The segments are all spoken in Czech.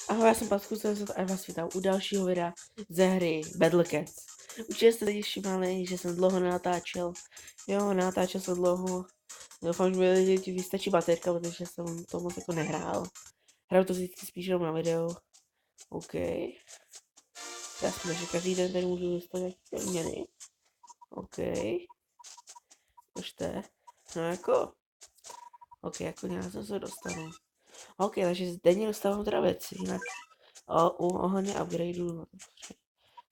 Ahoj, já jsem Pasku a vás vítám u dalšího videa ze hry Battle Cats. Určitě jste teď všimali, že jsem dlouho nenatáčel. Jo, natáčel jsem dlouho. Doufám, že mi ti vystačí baterka, protože jsem to moc jako nehrál. Hraju to vždycky spíš jenom na video. OK. Já si že každý den tady můžu dostat nějaké měny. OK. Počte. No jako. OK, jako nějak se dostanu. OK, takže denně dostávám teda věci, jinak ohledně upgradeu,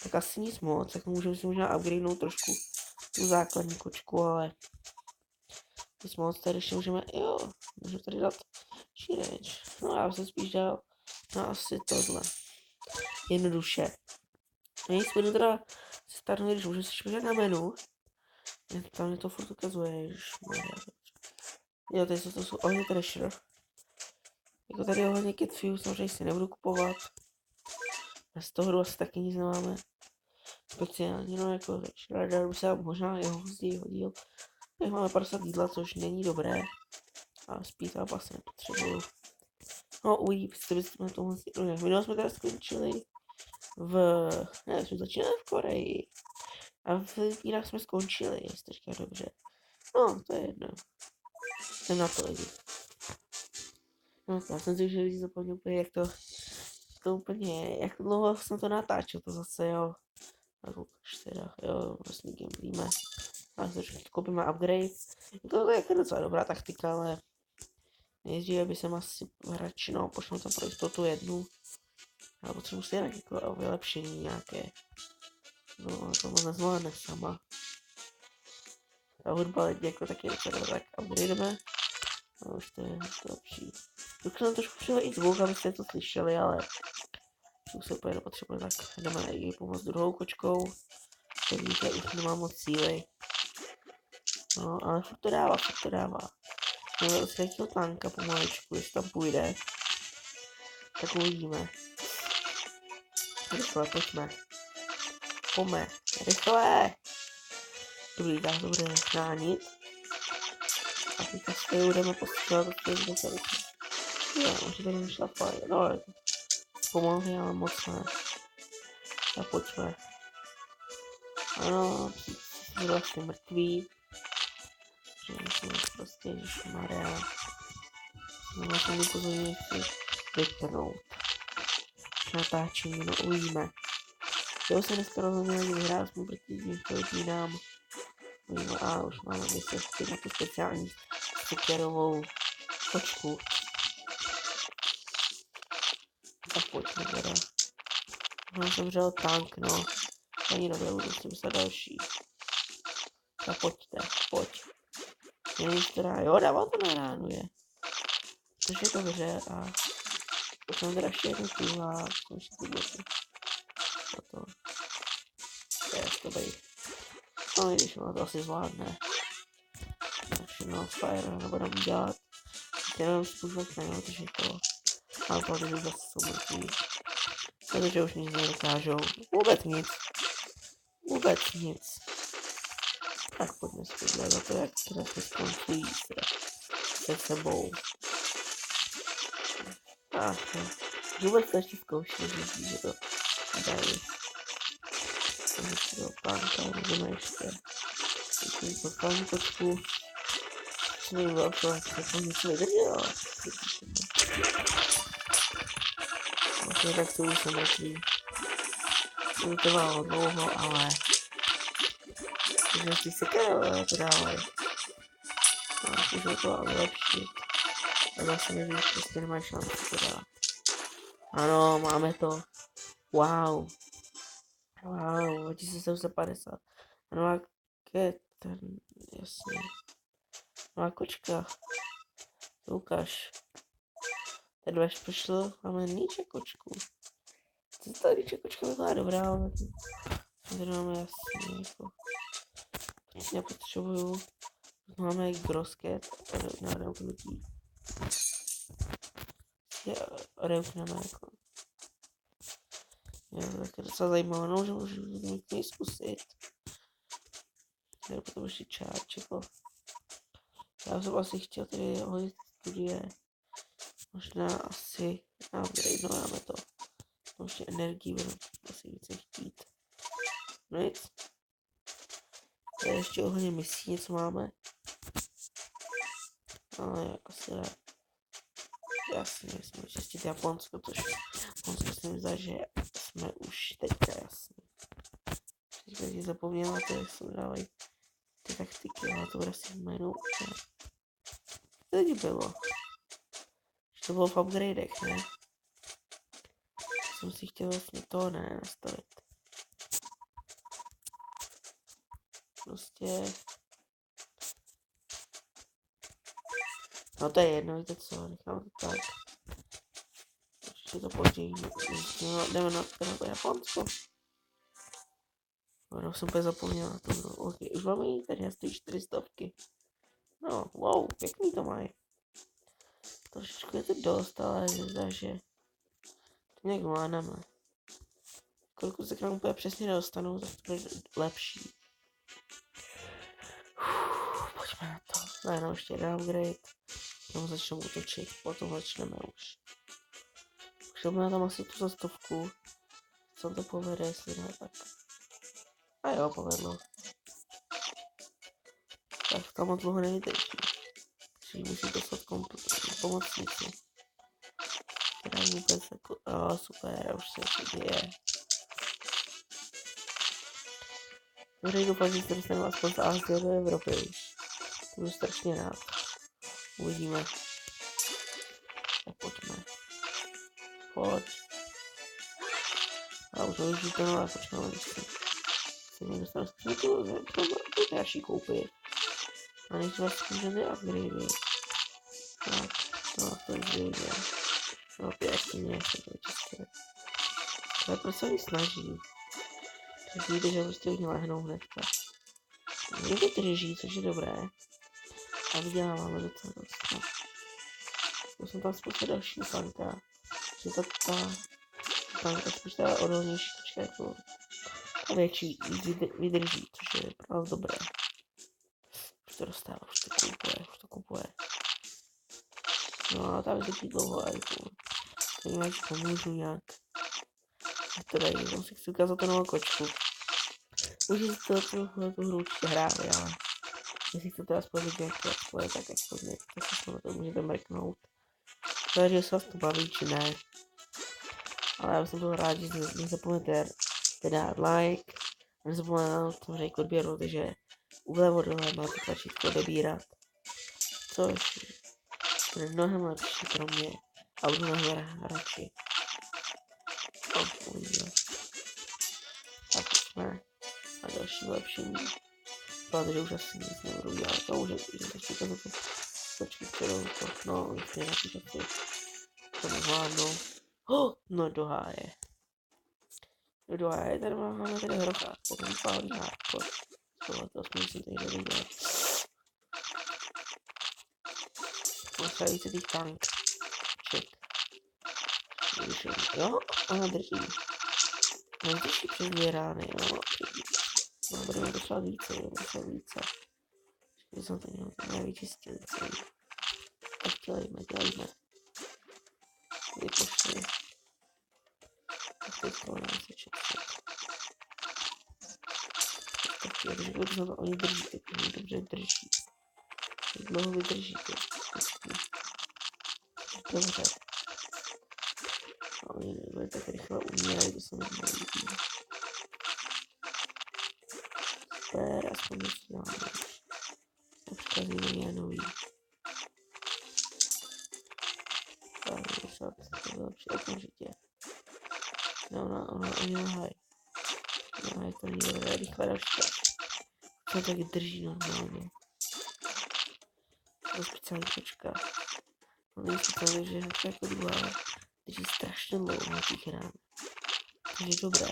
tak asi nic moc, tak můžeme si možná upgradenout trošku tu základní kočku, ale nic moc, tady ještě můžeme, jo, můžeme tady dát šíreč, no já jsem spíš dal, no asi tohle, jednoduše. Nic, budu teda se starnout, když můžu si špět na menu, tam mě to furt ukazuje, jo, tady to jsou ohně Treasure, jako tady ohně Catfuse, samozřejmě si nebudu kupovat, z toho hru asi taky nic nemáme. Speciálně, no jako radar by se možná jeho později hodil. Tak máme 50 jídla, což není dobré. A speed up asi nepotřebuju. No uvidí, byste to moc jinak. Minule jsme teda skončili jsme začínali v Koreji. A v Filipínách jsme skončili, jestli to říká dobře. No, to je jedno. Jsem na to lidi. No, já jsem si už lidi zapomněl úplně, jak to úplně, jak dlouho jsem to natáčel, to zase, jo. Tak ukáž teda, jo, vlastně gamblíme. A trošku koupíme upgrade. To je jako docela dobrá taktika, ale nejdříve by jsem asi radši, no, pošlu tam pro jistotu jednu. Já potřebuji si jinak jako vylepšení nějaké. No, to moc nezvládne sama. A hudba jako taky docela dobrá, tak upgrademe. A už to je lepší. Už jsem trošku přijel i zvuk, abyste to slyšeli, ale už se úplně nepotřebuje, tak jdeme i pomoct druhou kočkou. To vidíte, už nemám moc síly. No, ale furt to dává, furt to dává. No, z jakého tanka pomaličku, jestli tam půjde. Tak uvidíme. Rychle, pojďme. Pojďme, rychle! Dobrý, tak to bude chránit. A teďka si budeme postupovat, to je tady. Jo, už tady vyšla fajn, no, pomohli, ale moc ne. Tak pojďme. Ano, jsme vlastně mrtví. Že musíme prostě, ježišmarja. No, to mi pozorně chci vypnout. Natáčení, no uvidíme. Jo, se dneska rozhodně vyhrál jsme proti tím Filipínám. Uvidíme, a už máme výsledky na tu speciální cukerovou kočku. Tak pojďme teda. No, zemřel tank, no. Ani dobré, musím se další. Tak pojďte, pojď. Nevím, která, jo, dávám to na ránu, je. Což je dobře a to jsem teda ještě jednu kůhla, jsem si ty boty. Toto. To je to bej. No, i když ono to asi zvládne. No, fire nebudem dělat. Jenom způsob ne, protože to mám pravdu, že zase jsou mrtví. Protože už nic nedokážou. Vůbec nic. Vůbec nic. Tak pojďme si podívat to, jak teda se skončí se sebou. Ach, no. Vůbec to ještě zkoušet, že to dají. Takže si do plánka můžeme ještě potkání kočku. Co mi bylo to, jak to nic vydrželo. Vlastně tak to už jsem mrtvý. To mi trvalo dlouho, ale že si sekerové to dávají. A můžu to vylepšit. A zase nevím, prostě nemají šanci to dát. Ano, máme to. Wow. Wow, 2750. Ano, a ten, jasně. No a kočka. To ukáž. Ten váš pošlo, máme níče kočku. Co ta níče kočka byla dobrá, ale tady máme jasně jako. Já potřebuju. Máme grosket na reuknutí. Reukneme jako. Jo, tak je docela zajímavé, no, že můžu to zkusit. Tady potom ještě čáč, jako. Já jsem asi chtěl tady hodit studie. Možná asi upgradeujeme to. Ještě energii budu asi více chtít. No nic. To je ještě ohledně misí něco máme. Ale asi ne. Jasně, jsme čistit Japonsko, což Japonsko se mi zdá, že jsme už teďka jasný. Teďka si zapomněl na to, jak se dávají ty taktiky, ale to bude asi jméno. To teď bylo. Že to bylo v upgradech, ne? Jsem si chtěl vlastně to ne nastavit. Prostě... No to je jedno, víte co, nechám to tak. Ještě to později, jdeme na to Japonsko. No, jsem úplně zapomněl na to, no, ok, už máme jít, tady stojí 400. No, wow, pěkný to mají. Trošičku je to dost, ale zdá, že to nějak máneme. Kolik se k nám úplně přesně nedostanu, tak to bude lepší. Pojďme na to. Najednou ještě jeden upgrade. Potom začneme útočit, potom začneme už. Už na tam asi tu za 100. Co to povede, jestli ne, tak. A jo, povedlo. Tak tam moc dlouho nevydrží. Čili musí dostat pomocnici. Která je vůbec jako, super, už se to děje. Dobře, doufám, že se dostaneme aspoň z Asie do Evropy už. To budu strašně rád. Uvidíme. Tak pojďme. Pojď. A už to už to nové počkám, když se mi dostane skříňku, to další koupit. A než vás můžeme upgradey. Tak, to je zřejmě. No pěkně, se to čistě. Ale proč se oni snaží? Tak víte, že prostě hodně lehnou hnedka. Mě to drží, což je dobré. A vyděláváme docela dost. No. To jsem tam spoustu další tanka. Že ta tanka spíš teda odolnější, trošku jako ta větší vydrží, což je právě dobré. Už to dostává, už to kupuje. No a tam vydrží dlouho a jako nevím, až pomůžu nějak. To dají, tam si chci ukázat tu novou kočku. Už si to tu hru určitě hráli, ale jestli chcete aspoň vidět nějaké let's tak aspoň to si na to můžete mrknout. Takže se vás to baví, či ne. Ale já jsem byl rád, že nezapomeňte dát like, nezapomeňte na to odběru, takže vlevo dole máte tlačítko odebírat. Což bude mnohem lepší pro mě a budu mnohem radši. Uvidíme. Tak jsme na další lepšení. Protože už asi nic nebudu dělat, to už je ještě to počkej, kterou to, no, nic mě například to nezvládnou. No do háje. Do háje, tady máme tady hrocha, to je pálí hardcore. Tohle to aspoň jsem tady neviděl. Potřeba více těch tank. Check. Jo, ona drží. Nedrží přes 2 rány, jo. No, budeme potřebovat více. Že jsem to měl nevyčistili celý. Tak dělejme. Vypošli. Tak teďka ona se četřit. Tak je, že to oni drží, tak oni dobře drží. Jak dlouho vydržíte. Dobře. A oni nebude tak rychle umírají, to se mi nelíbí. Super, aspoň něco děláme. Například je nový. Tak, to vylepší okamžitě. No, oni nahaj. No, to není dobré, rychle další. To tak drží normálně. To je speciální kočka. No nejsem to, že to jako druhá drží strašně dlouho na těch rán. To je dobré.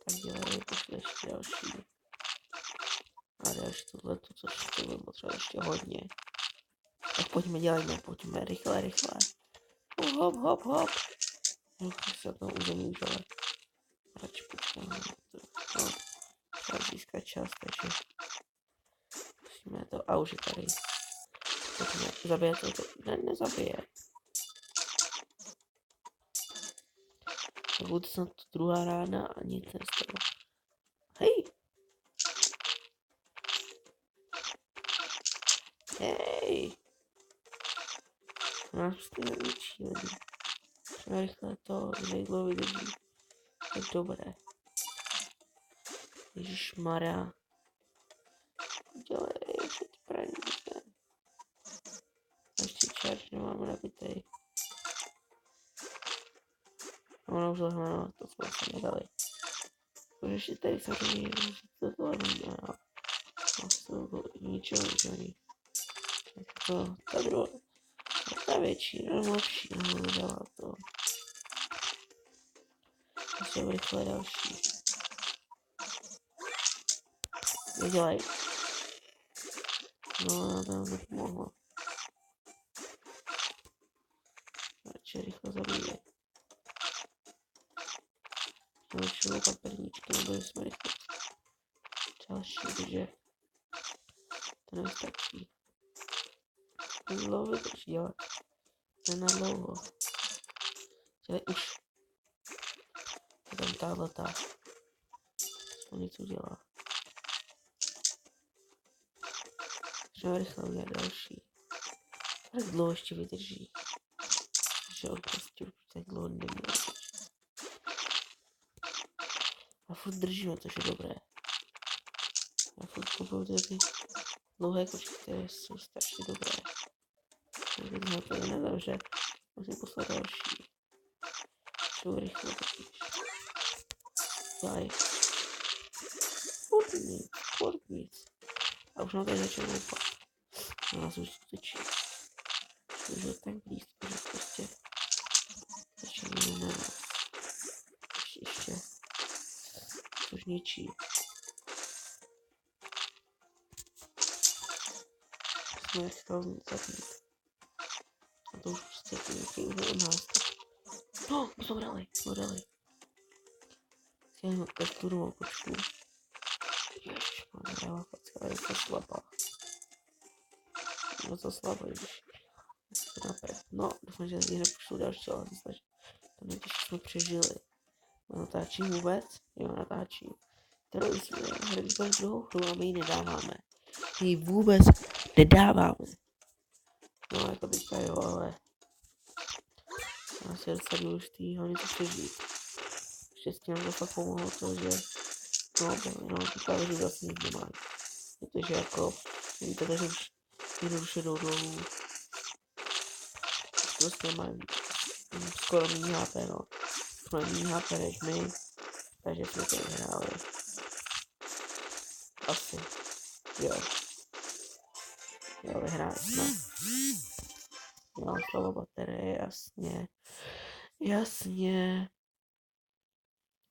Tak dělej, pošli ještě další. A další tohleto, což to bude potřeba ještě hodně. Tak pojďme, rychle. Hop. No, se to území už, ale radši počkáme. No, třeba získat čas, takže musíme to, a už je tady. Pojďme, zabije to. Ne, nezabije. To bude snad druhá rána a nic nestalo. Hej! Hej! Nás prostě nevyčí lidi. Třeba rychle to, nejdlo vydrží. Tak dobré. Ježišmarja. Dělej, ještě ty praníce. Ještě charge nemáme nabitej. A ono už lehne, to jsme se nedali. Už ještě tady samozřejmě, že to neměl. To ničeho nedělí. Tak to, ta druhá, ta větší, lepší, dala to. Ještě rychle další. Nedělej. No, to nám nepomohlo. Radši rychle zabíje. Začnou paperníčky, nebo jsme rychle. Další, protože to nestačí. To dlouho to dělat. Ne na dlouho. Dělej už. To tam táhleta. To něco dělá. Třeba rychle udělat další. Tak dlouho ještě vydrží. Že on prostě tak dlouho neměl. A furt držíme, což je dobré. A furt kupuju ty dlouhé kočky, které jsou strašně dobré. Takže jsme to jen nezavře. Musím poslat další. Jsou rychle totiž. Daj. Furt nic. A už nám tady začal loupat. Na nás už skutečí. Už je tak blízko, že prostě začínáme na nás. Ještě. Což ničí. Jsme chtěli zabít. A to už prostě chtějí už od nás. No, už jsme dali. Chtěli tak tu novou kočku. Ježišmarja, facka je to slabá. No to slabá, když to napřed. No, doufám, že tady nepošlu další, ale myslím, že to nejtěžší jsme přežili. Natáčím vůbec? Jo, natáčím. Kterou jsme hrají druhou hru a my ji nedáváme. My ji vůbec nedáváme. No, jako teďka jo, ale asi je docela důležitý, hlavně to přežít. Štěstí nám to fakt pomohlo to, že no, teďka věřit vlastně nic nemají. Protože jako, víte, takže už jednoduše jdou dolů. Prostě mají skoro méně HP, no. Mají méně HP než my, takže jsme to vyhráli. Asi. Jo, vyhráli jsme. Jo, slovo baterie, jasně.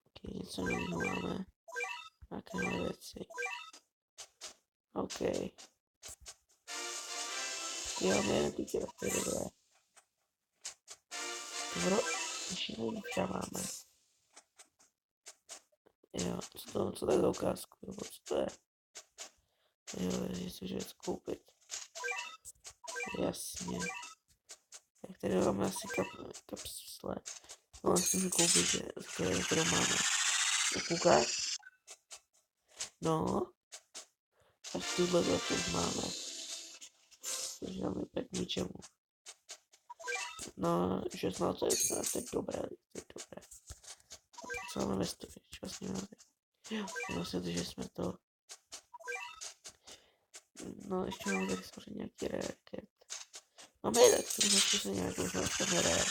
Ok, něco nového máme. Nějaké nové věci. Ok. Jo, my nepíče, to je dobré. Dobro, ještě nevíčka máme. Jo, co to je za ukázku, nebo co to je? Jo, jestli že něco koupit. Jasně. Tak tady máme asi kapsle. No, asi můžu koupit, že kterou máme. Koukáš? No. Až tuhle to máme. Takže nám je tak ničemu. No, 16 to je dobré, Co máme ve studii, vlastně máme. Jo, vlastně to, že jsme to... No, ještě máme tady samozřejmě nějaký raket. Máme jeden, který jsme zkusili nějakou, že máme rare.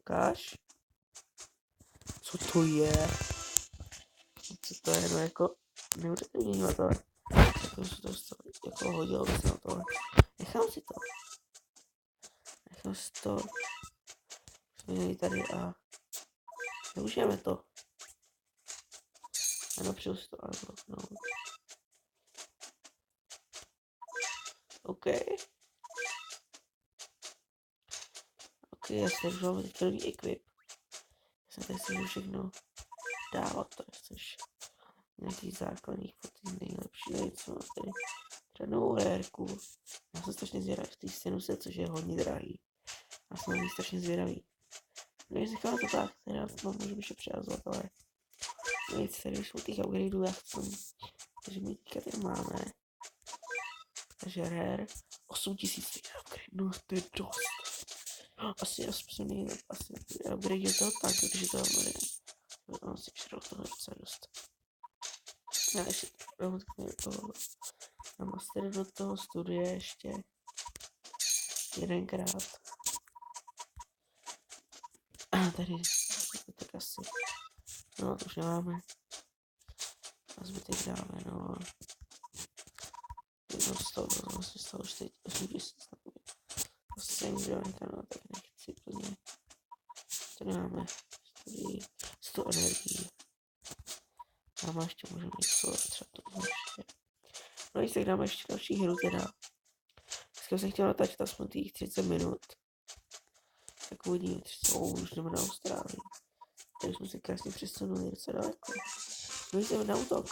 Ukáž? Co to je? Co to je, no jako... Neuvěřitelný to. Jako se to jako hodilo by se na tohle. Nechám si to. Jsme měli tady a... Neužijeme to. Ano, přijdu si to unblocknout. OK, jasně, už máme teď nový equip. Já jsem tady si můžu všechno dávat, to chceš. Nějaký základních foty nejlepší, co mám tady. žádnou rérku. Já jsem strašně zvědavý v té Sinuse, což je hodně drahý. Já jsem na ní strašně zvědavý. Když říkám to tak, teda to můžu ještě přehazovat, ale nic, tady už u těch upgradeů já chci. Takže my teďka tady máme. Takže rare 8000 upgrade, no to je dost. Asi upgrade to tak, protože to bude. On si přidal toho docela dost. Já ještě toho na master do toho studie ještě jedenkrát. A tady tak asi. No to už nemáme. A zbytek dáme, no. Jedno z toho vlastně stalo 8000 takový. Asi milionka, no tak nechci plně. Tady máme 100 energií. Dáme ještě můžeme mít solar, třeba to ještě. No i tak dáme ještě další hru teda. Dneska jsem chtěl natáčet aspoň těch 30 minut. Tak uvidíme, už jdeme na Austrálii. Tady jsme se krásně přesunuli docela daleko. No jdeme na útok.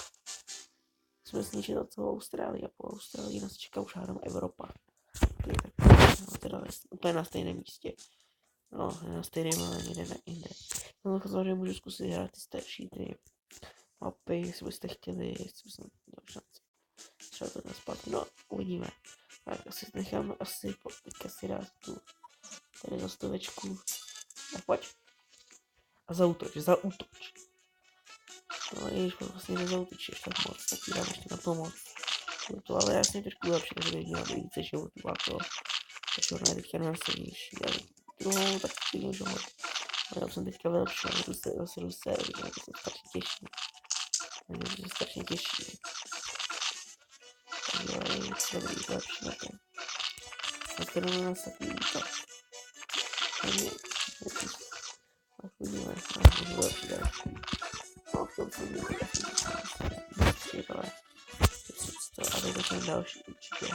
Jsme snížili od toho Austrálii a po Austrálii nás čeká už hádám Evropa. No, teda úplně na stejném místě. No, na stejném, ale někde jinde. No, samozřejmě můžu zkusit hrát ty starší ty mapy, jestli byste chtěli, jestli byste měl šanci. Třeba to zpátky, no, uvidíme. Tak asi necháme teďka si dát tu tady zastovečku. Tak pojď. A zaútoč. No, i když vlastně nezautočíš tak moc, tak ti dám ještě na pomoc. To ale jasně trošku lepší, takže bych měl více životů a to. Takže ona je teďka násilnější, ale druhou tak si můžu hodit. Ale já jsem teďka lepší, ale zase jdu se, takže to se strašně těší. Takže to se strašně těší. Takže je dobrý, lepší na to. Dneska jdeme nás takový tak. Takže, tak uvidíme, můžu lepší další. No, v tom jsem měl taky ale to a jde ten další určitě.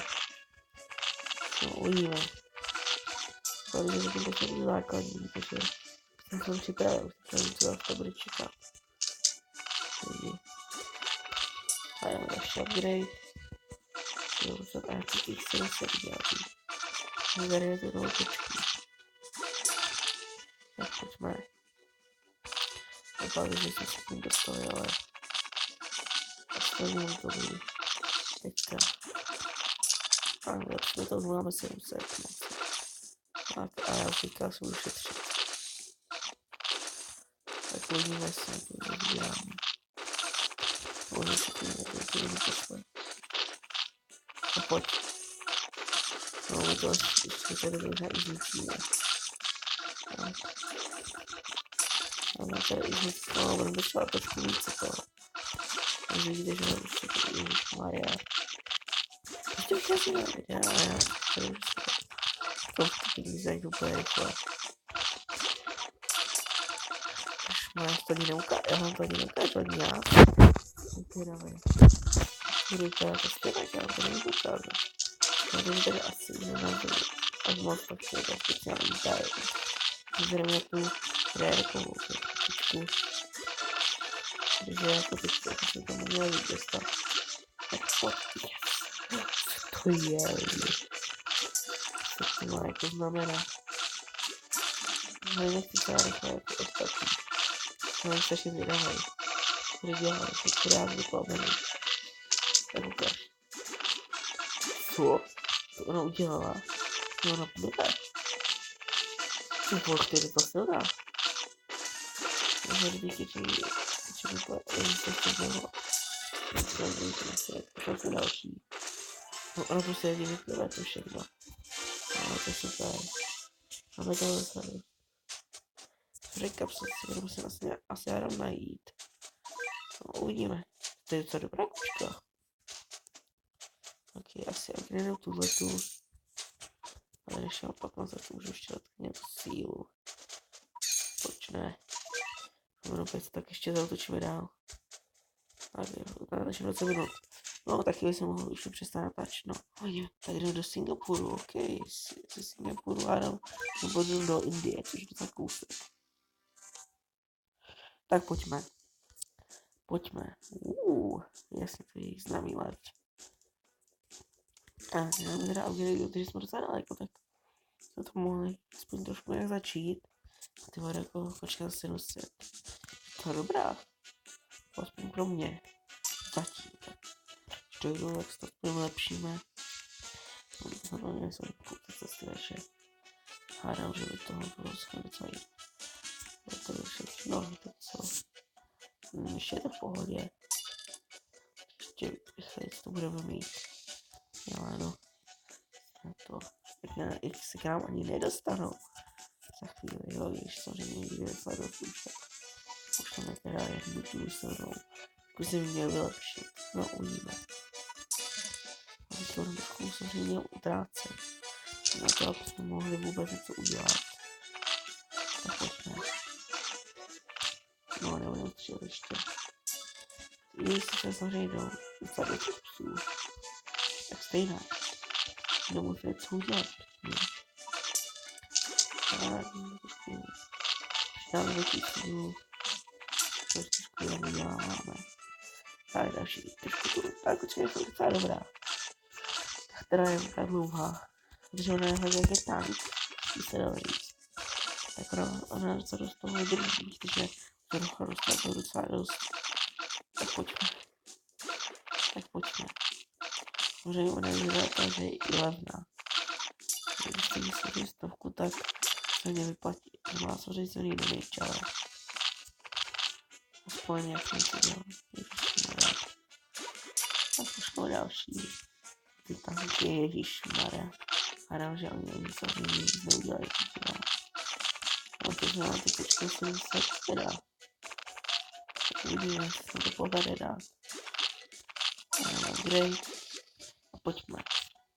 No, uvidíme. Hlavně, že to bude základní, protože jsem připravil, už teď co to bude čekat. A já mám ještě upgrade. A já chci se zase udělat. Tady to toho počký. Tak pojďme. Doufám, že jsme se tím dostali, ale aspoň to bude teďka. A lepší to máme 700. Tak a já teďka jsem ušetřit. Tak uvidíme, jestli to nezbíráme. Možná se tím nepošle. A pojď. No, my to ještě tady možná i zničíme. Tak. Máme tady i zničíme, no, budeme třeba trošku více toho. Takže vidíte, že mám ještě tady Ježišmarja. Ještě už asi nevidě, ale já tady už to vtipný zajdu úplně rychle. Ježišmarja, to ani neukážu, já vám to ani neukážu, ani já. Ok, dávaj. Budu to jako stejně, já to nemůžu ukázat. Takže tady asi nemáte až moc pak třeba speciální tady. Vybereme tu rérkovou tyčku. Takže jako tyčku, jako jsem tomu měl vidět. Tak pojď, yes. Co to je? Co to má jako znamená? No nechci třeba rychle jako ostatní. Mám strašně zvědavý. Bude dělat, to rád vyplavený. Tak ukáž. Co? To ona udělala? No ona bude. Ty to silná. Takže kdybych se další. No ona prostě je vypěla to všechno. No to je super. Máme to zase. Řekám se, si musím asi jenom najít. No uvidíme. To je docela dobrá kučka. Ok, asi agrenuju tuhletu. Ale než já pak na to můžu ještě dát nějakou sílu. Proč ne? No opět tak ještě zautočíme dál. Tak natáčím 20 minut. No tak chvíli jsem mohl už přestat natáčet, no. Tak jdeme do Singapuru, ok. Ze Singapuru hádám, nebo jdu do Indie, což je docela kousek. Tak pojďme. Pojďme. Jasně, to je jejich známý let. A máme teda audio, protože jsme docela daleko, tak jsme to mohli aspoň trošku nějak začít. Ty vole, jako kočka 700. To je dobrá. Aspoň pro mě. Zatím. Tak. Když dojdu, tak to budeme lepšíme. Samozřejmě jsou ty cesty večer. Hádám, že by toho bylo skvěle docela jít. To je všechno, to co. Ještě je to v pohodě. Ještě rychleji to budeme mít. Jo, ano. To na X k nám ani nedostanou. Za chvíli, jo, když samozřejmě někdy sledovat už tam je teda jednu tu silnou. Zkusím mě vylepšit. No, uvidíme. A teď to trošku samozřejmě utrácet. Na to, aby jsme mohli vůbec něco udělat. Tak pojďme. No, nebudeme střílet ještě. Jestli se samozřejmě jdou docela do těch psů, tak stejná. Nemůžu něco udělat. Dáme do těch psů. Trošku jenom uděláváme. Tak další trošku tu. Tak určitě je to docela dobrá. Která je tak dlouhá. Protože ona je hodně jak je tank. Když se dalo říct. Tak ona docela dost toho vydrží, takže to roste to docela dost. Tak pojďme. Tak pojďme. Samozřejmě ona je tak, že je i levná. Když jste mysleli stovku, tak se mě vyplatí. To má samozřejmě co nejde nejč, ale aspoň jak jsem to dělal. Tak pošlo další. Ty tanky, ježišmarja. Hádám, že oni ani samozřejmě nic neudělají. No to znamená ty kočky 700 teda. Tak uvidíme, jestli se to povede dát. Upgrade. A pojďme.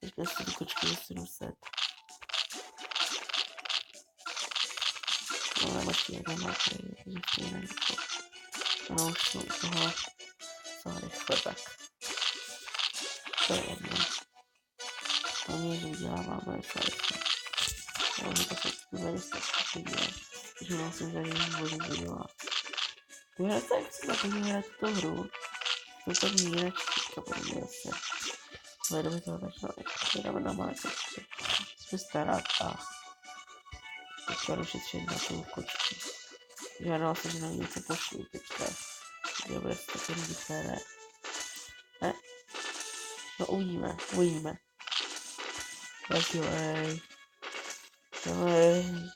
Teďka si ty kočky 700. No ale ještě jedna má tady, takže stejně něco. Ono už jsou u toho co rychle tak. To je jedno. Hlavně, že uděláváme co rychle. Já už to se vůbec stačí dělat. Takže musím tady vůbec dělat. Tyhle tak si takový hrát tuto hru. To tak míra čtyřka podívej se. Hledu mi toho začala dáme na malé kočky. Se starat a teďka došetřit na tu kočku. Žádala se, že na mě něco pošlu teďka. Kde bude to taky féré. Ne? No uvidíme, uvidíme. Tak dělej. Dělej.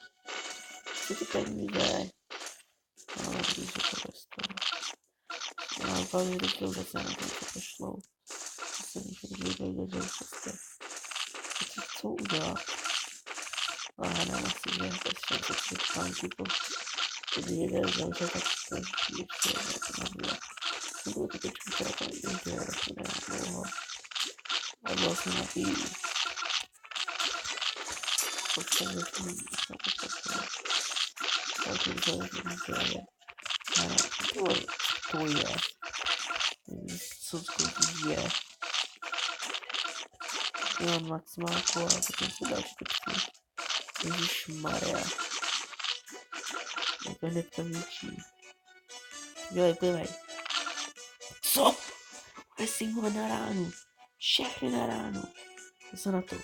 Chci ty peníze. No, když je to bez toho. No, hlavně teďka vůbec na to pošlou. Se když dojde, že už prostě co udělat. A hádám asi, že to je tanky to když jde zemře, tak to ještě to nabíje. Nebudu to počkat, která to jde, to jde dlouho. A vlastně napíjí. Postavit to není, tak to je. To je. Co skutečně je. Já mám maximálku, ale potom se další typky. Ježišmarja. Je to hnedka větší. Dělej, plivej. Co? Single na ránu. Všechny na ránu. Co na to?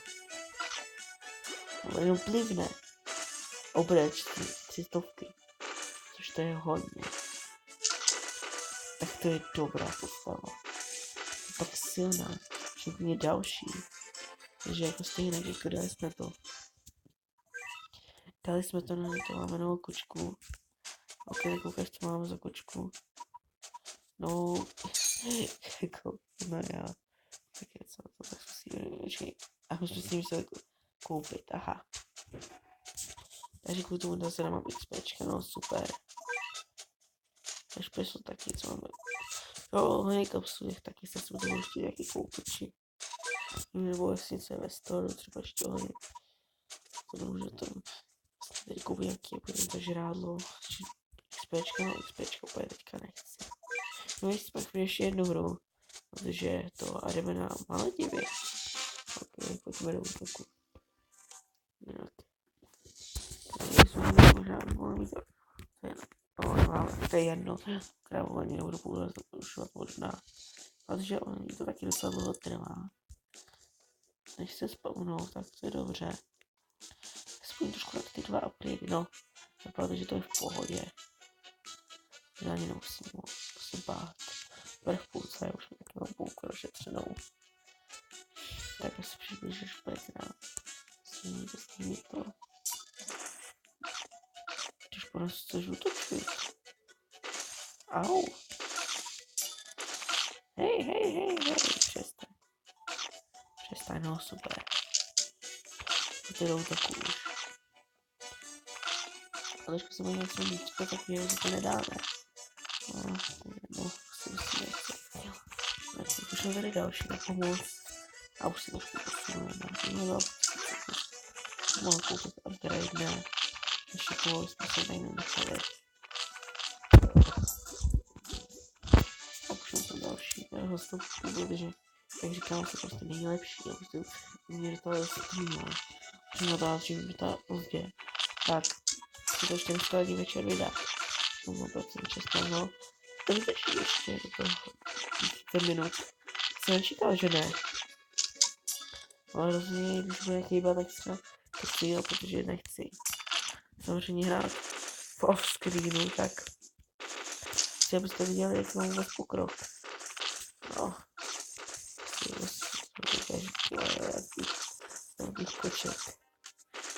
Ale jenom plivne. Obré 300. Což to je hodně. Tak to je dobrá postava. Tak silná. Všichni další. Takže jako stejně, jako dali jsme to. Dali jsme to na to, máme novou kočku. Ok, koukáš, co máme za kočku. No, jako, no já. Tak je co, to tak musím, a musím s ním se koupit, aha. Takže kvůli tomu zase nemám XPčka, no super. Takže jsou taky, co máme. Jo, hodně kapsulů, taky se budeme ještě nějaký koupiči. Nebo jestli něco je ve storu, třeba ještě hodně. To můžu tam tady koupit nějaký to žrádlo. XPčka, no XPčka úplně teďka nechci. No jestli pak ještě jednu hru, protože to a jdeme na Maledivy. Ok, pojďme do útoku. Jinak. Tady jsme možná mohli mít to je jedno. Krávu ani nebudu používat možná. Protože oni to taky docela dlouho trvá. než se spawnou, tak to je dobře. Aspoň trošku tak ty 2 upgrady, no. Zapadá, že to je v pohodě. Já ani nemusím se bát. Vrch půlce, já už taky mám půlku rozšetřenou. Tak asi přibližíš pěkná. Sní to. Když po nás chceš utočit. Au. Hej, přestaň. Přestaň, no super. To jdou taku už. Ale když se bude něco víc, to tak je, že to nedáme. No, asi bych nechce. Tak už je tady další na pomoc. A už si trošku posuneme. No, mohl koupit upgrade, ne. Ještě toho jsme se tady nenechali. A už jsem další. Já ho z toho původu, že jak říkám, se prostě nejlepší. Já prostě mě to je streamovat. Přímo dát, že mi to pozdě. Tak, si to ještě dneska večer vydat. No, procent čestné, no. To vydrží ještě do toho 10 minut. Jsem čekal, že ne. Ale rozhodně, když bude chýba, tak třeba to chci, jo, protože nechci samozřejmě hrát v off-screenu, tak chci, abyste viděli, jak mám vůbec pokrok. No. Nějakých koček.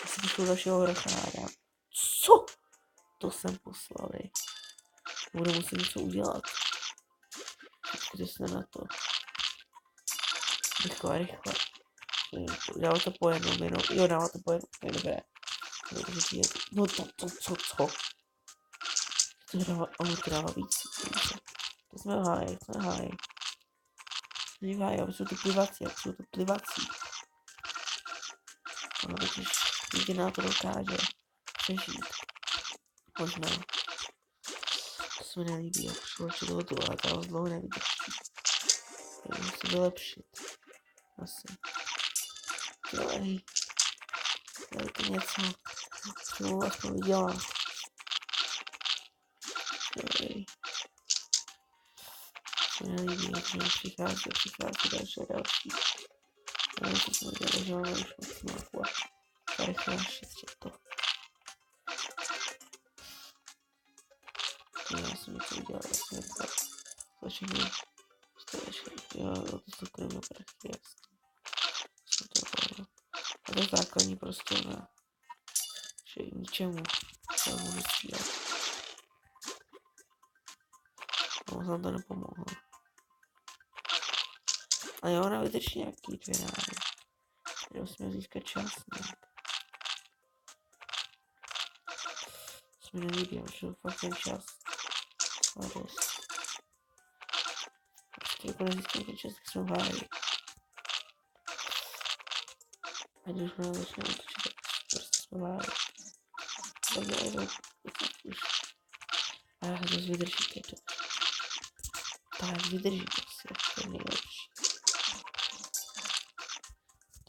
Asi bych dalšího vrchára. Co? To jsem poslali. Budu muset něco udělat. Počkejte se na to. Rychle. Dává to po jednom jenom. Jo, dává to po jednom. Je dobré. No co? To dává, ono to dává víc. To jsme v háji. Není v háji, aby jsou to plivací. Ono totiž jediná to dokáže přežít. Možná. To se mi nelíbí, jak přiločit do toho, ale ta ho dlouho nevydrží. Já musím se vylepšit. Asi. Dělej to něco, co mu aspoň vydělám. Dělej. Se mi nelíbí, že přichází další. Já nevím, co jsme dělali, že máme už moc máku a rychle šetřit to. Já jsem něco udělal, já jsem něco zlepšení. Jo, to jsou krevné prachy, jasně. A to je základní prostě, ne. Že ničemu se můžu střílet. No, nám to nepomohlo. A jo, ona vydrží nějaký 2 rány. Já musíme získat čas, ne? To mi nelíbí, já už fakt ten čas. A dost. Prostě jako nezískám ten čas, tak jsme v háji. A když jsme začneme točit, tak prostě jsme v háji. Tak je to už. A já to vydrží, to je to. Tak vydrží prostě, to je nejlepší.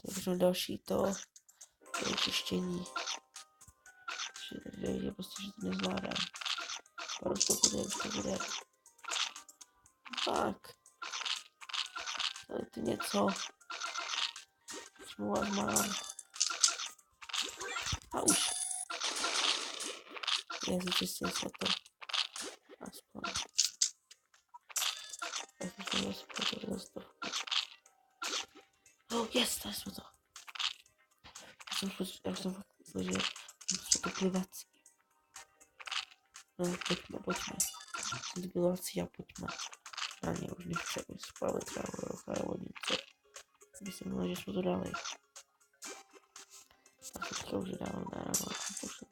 Takže další to je čištění. Že tady je prostě, že to nezvládám. A už to bude. Tak. Tady ty něco. Čemu vás mám. A už. Já zčistím se to. Aspoň. Já jsem zase podal za stovku. Oh, yes, tady jsme to. Já jsem fakt myslel, že jsou to plivací. No, pojďme. Jsem plivací a pojďme. Na ně už než třeba spálit trávu něco. Myslím, že jsme to dali. A teďka už dávám náravno a pošlu.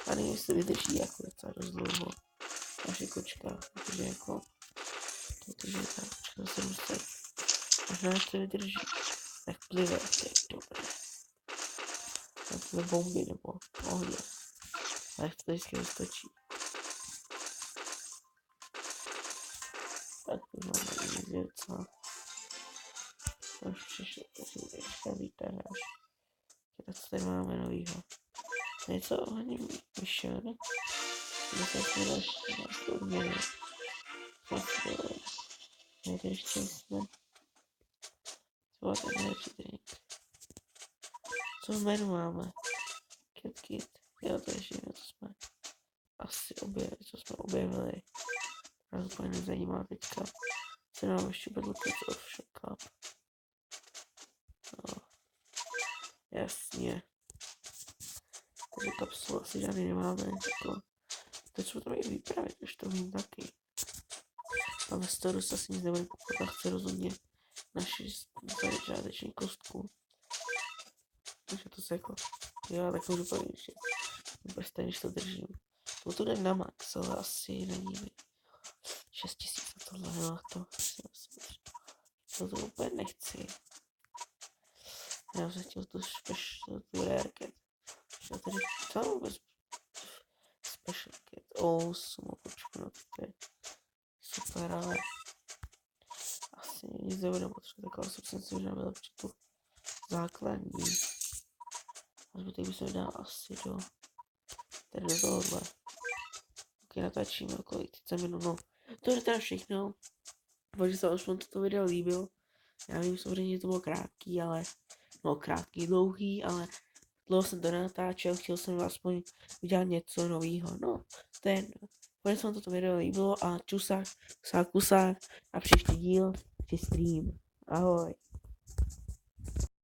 A nevím, jestli vydrží jako docela dost dlouho. Naše kočka, protože ta kočka se musí. Možná to vydrží. Tak plive, to je dobré. Takové bomby nebo ohně. Ale to vždycky vystačí. Tak to máme víc docela. To už přišlo, to si teďka vytáháš. Tak co tady máme novýho. Něco ohním vyšel, ne? Myslím, že jsme další nějakou odměnu. Nejde ještě jsme. To byl ten nejlepší drink. Co jméno máme? Kit. Jo, to je živě, to jsme asi objevili, co jsme objevili. Nás úplně nezajímá teďka. Co nám ještě vedlo Kids of Cup. No. Jasně. Takže kapsulu asi žádný nemáme. Jako. Teď jsme to mají vypravit, už to vím taky. A ve staru se asi nic nebude kupovat a chce rozhodně naši žádeční kostku. Takže to se jako, já tak můžu povědět, že vůbec stejně, to držím. No to jde na max, ale asi není 6000 za tohle, no to si myslím, to úplně nechci. Já jsem chtěl tu rare cat. Já tady tam vůbec special cat. 8, počkej, no to je super, ale asi nic nebude potřebovat, taková jsem si možná vylepšit tu základní. A zbytek bych se dal asi do tady do tohohle. Ok, natáčíme okolo 30 minut, no. To je teda všechno. Doufám, že se vám toto video líbil. Já vím, samozřejmě to bylo krátký, ale no krátký, dlouhý, ale dlouho jsem to nenatáčel, chtěl jsem aspoň udělat něco nového. No, to je jedno. Doufám, že se vám toto video líbilo a čusák, kusák a příští díl, či stream. Ahoj.